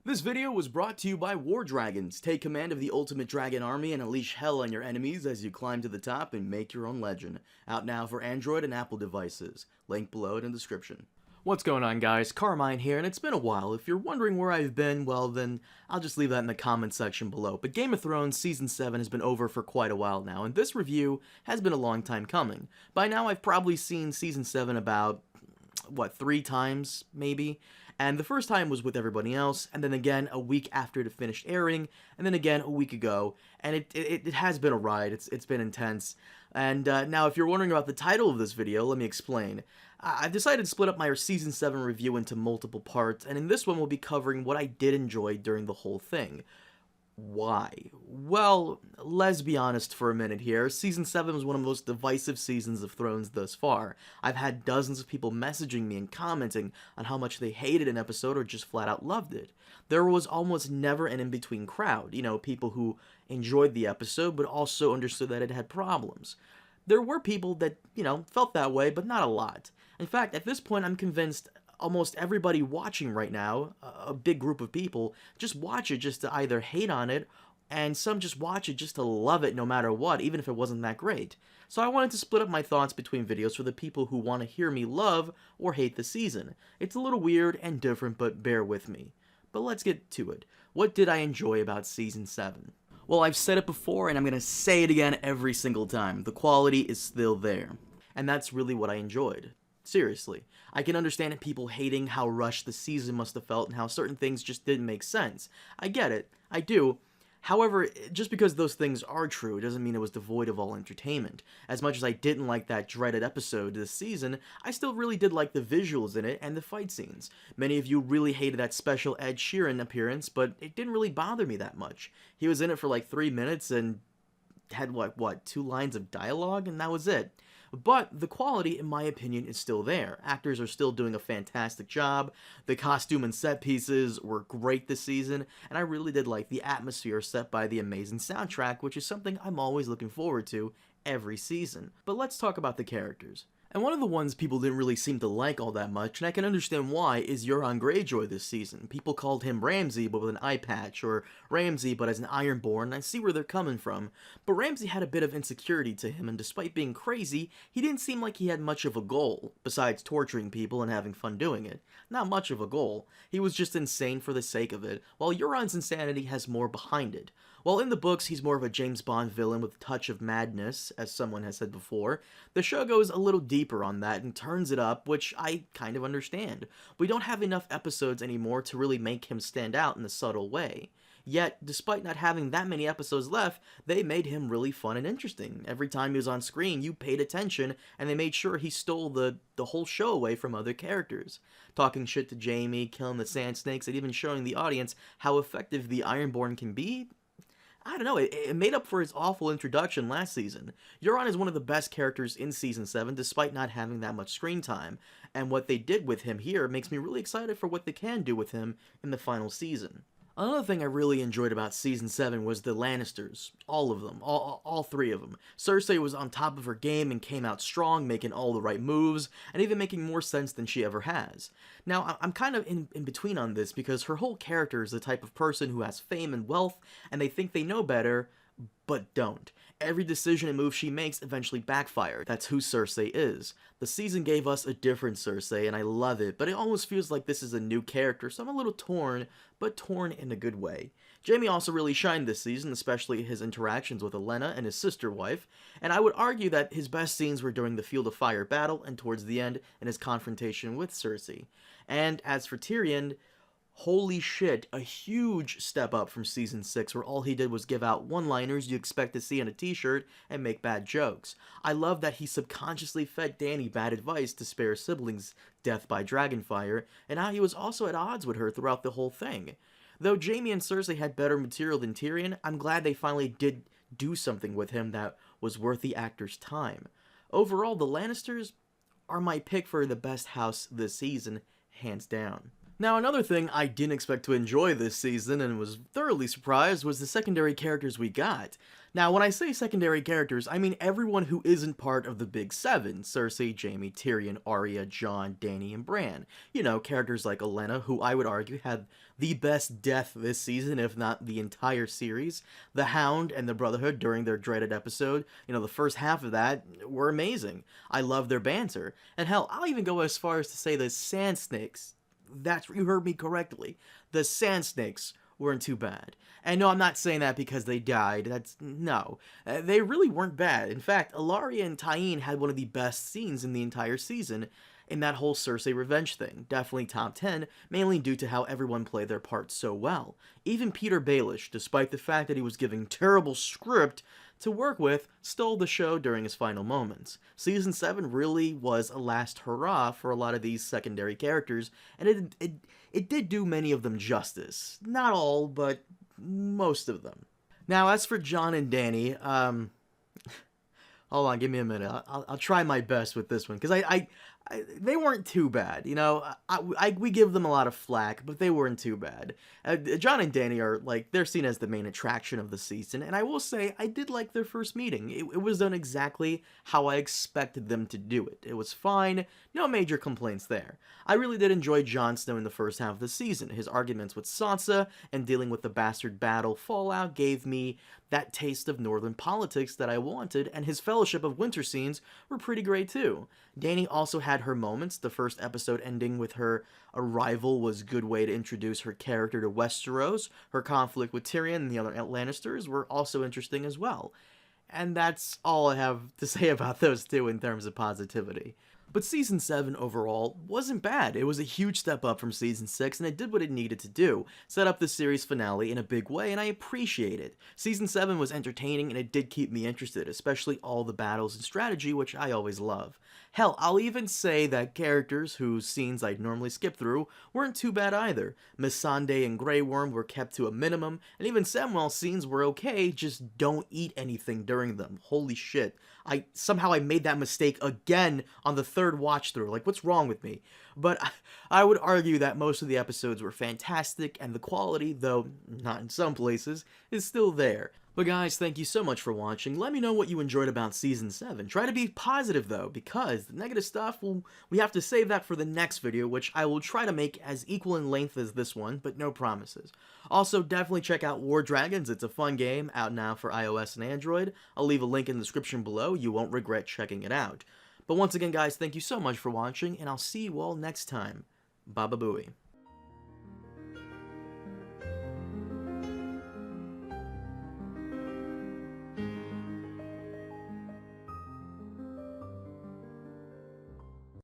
This video was brought to you by War Dragons. Take command of the ultimate dragon army and unleash hell on your enemies as you climb to the top and make your own legend. Out now for Android and Apple devices. Link below in the description. What's going on, guys? Carmine here, and it's been a while. If you're wondering where I've been, well then, I'll just leave that in the comments section below. But Game of Thrones Season 7 has been over for quite a while now, and this review has been a long time coming. By now, I've probably seen Season 7 about, 3 times, maybe? And the first time was with everybody else, and then again a week after it finished airing, and then again a week ago, and it has been a ride. It's been intense. And now if you're wondering about the title of this video, let me explain. I've decided to split up my Season 7 review into multiple parts, and in this one we'll be covering what I did enjoy during the whole thing. Why? Well, let's be honest for a minute here. Season 7 was one of the most divisive seasons of Thrones thus far. I've had dozens of people messaging me and commenting on how much they hated an episode or just flat out loved it. There was almost never an in-between crowd, people who enjoyed the episode but also understood that it had problems. There were people that, felt that way, but not a lot. In fact, at this point, I'm convinced almost everybody watching right now, a big group of people, just watch it just to either hate on it, and some just watch it just to love it no matter what, even if it wasn't that great. So I wanted to split up my thoughts between videos for the people who want to hear me love or hate the season. It's a little weird and different, but bear with me. But let's get to it. What did I enjoy about Season 7? Well, I've said it before, and I'm going to say it again every single time. The quality is still there. And that's really what I enjoyed. Seriously. I can understand people hating how rushed the season must have felt and how certain things just didn't make sense. I get it. I do. However, just because those things are true doesn't mean it was devoid of all entertainment. As much as I didn't like that dreaded episode this season, I still really did like the visuals in it and the fight scenes. Many of you really hated that special Ed Sheeran appearance, but it didn't really bother me that much. He was in it for like 3 minutes and had, 2 lines of dialogue, and that was it. But the quality, in my opinion, is still there. Actors are still doing a fantastic job. The costume and set pieces were great this season, and I really did like the atmosphere set by the amazing soundtrack, which is something I'm always looking forward to every season. But let's talk about the characters. And one of the ones people didn't really seem to like all that much, and I can understand why, is Euron Greyjoy this season. People called him Ramsay but with an eye patch, or Ramsay but as an Ironborn, and I see where they're coming from. But Ramsay had a bit of insecurity to him, and despite being crazy, he didn't seem like he had much of a goal, besides torturing people and having fun doing it. Not much of a goal. He was just insane for the sake of it, while Euron's insanity has more behind it. While in the books he's more of a James Bond villain with a touch of madness, as someone has said before, the show goes a little deeper on that and turns it up, which I kind of understand. We don't have enough episodes anymore to really make him stand out in a subtle way. Yet, despite not having that many episodes left, they made him really fun and interesting. Every time he was on screen, you paid attention, and they made sure he stole the whole show away from other characters. Talking shit to Jaime, killing the Sand Snakes, and even showing the audience how effective the Ironborn can be. I don't know, it made up for his awful introduction last season. Euron is one of the best characters in Season 7, despite not having that much screen time, and what they did with him here makes me really excited for what they can do with him in the final season. Another thing I really enjoyed about Season 7 was the Lannisters. All of them. All 3 of them. Cersei was on top of her game and came out strong, making all the right moves, and even making more sense than she ever has. Now, I'm kind of in between on this because her whole character is the type of person who has fame and wealth, and they think they know better, but don't. Every decision and move she makes eventually backfire. That's who Cersei is. The season gave us a different Cersei, and I love it, but it almost feels like this is a new character, so I'm a little torn, but torn in a good way. Jaime also really shined this season, especially his interactions with Olenna and his sister wife, and I would argue that his best scenes were during the Field of Fire battle and towards the end in his confrontation with Cersei. And as for Tyrion, holy shit, a huge step up from Season 6 where all he did was give out one-liners you expect to see on a t-shirt and make bad jokes. I love that he subconsciously fed Dany bad advice to spare her siblings' death by dragonfire, and how he was also at odds with her throughout the whole thing. Though Jaime and Cersei had better material than Tyrion, I'm glad they finally did do something with him that was worth the actor's time. Overall, the Lannisters are my pick for the best house this season, hands down. Now, another thing I didn't expect to enjoy this season and was thoroughly surprised was the secondary characters we got. Now, when I say secondary characters, I mean everyone who isn't part of the Big Seven: Cersei, Jaime, Tyrion, Arya, Jon, Dany, and Bran. You know, characters like Olenna, who I would argue had the best death this season, if not the entire series. The Hound and the Brotherhood during their dreaded episode, you know, the first half of that were amazing. I love their banter. And hell, I'll even go as far as to say the Sand Snakes. That's, you heard me correctly. The Sand Snakes weren't too bad. And no, I'm not saying that because they died. No. They really weren't bad. In fact, Ilaria and Tyene had one of the best scenes in the entire season in that whole Cersei revenge thing. Definitely top 10, mainly due to how everyone played their parts so well. Even Peter Baelish, despite the fact that he was given terrible script to work with, stole the show during his final moments. Season 7 really was a last hurrah for a lot of these secondary characters, and it did do many of them justice. Not all, but most of them. Now, as for Jon and Dany, hold on, give me a minute. I'll try my best with this one, because they weren't too bad, you know. We give them a lot of flack, but they weren't too bad. Jon and Dany are, like, they're seen as the main attraction of the season, and I will say, I did like their first meeting. It was done exactly how I expected them to do it. It was fine, no major complaints there. I really did enjoy Jon Snow in the first half of the season. His arguments with Sansa and dealing with the bastard battle fallout gave me that taste of northern politics that I wanted, and his Fellowship of Winter scenes were pretty great too. Dany also had her moments. The first episode ending with her arrival was a good way to introduce her character to Westeros. Her conflict with Tyrion and the other Lannisters were also interesting as well. And that's all I have to say about those two in terms of positivity. But Season 7 overall wasn't bad. It was a huge step up from Season 6, and it did what it needed to do, set up the series finale in a big way, and I appreciate it. Season 7 was entertaining, and it did keep me interested, especially all the battles and strategy, which I always love. Hell, I'll even say that characters whose scenes I'd normally skip through weren't too bad either. Missandei and Grey Worm were kept to a minimum, and even Samwell's scenes were okay, just don't eat anything during them. Holy shit. Somehow I made that mistake again on the third watch through. Like, what's wrong with me? But I would argue that most of the episodes were fantastic, and the quality, though not in some places, is still there. But guys, thank you so much for watching. Let me know what you enjoyed about Season 7. Try to be positive though, because the negative stuff, we have to save that for the next video, which I will try to make as equal in length as this one, but no promises. Also, definitely check out War Dragons. It's a fun game, out now for iOS and Android. I'll leave a link in the description below. You won't regret checking it out. But once again, guys, thank you so much for watching, and I'll see you all next time. Baba Booey.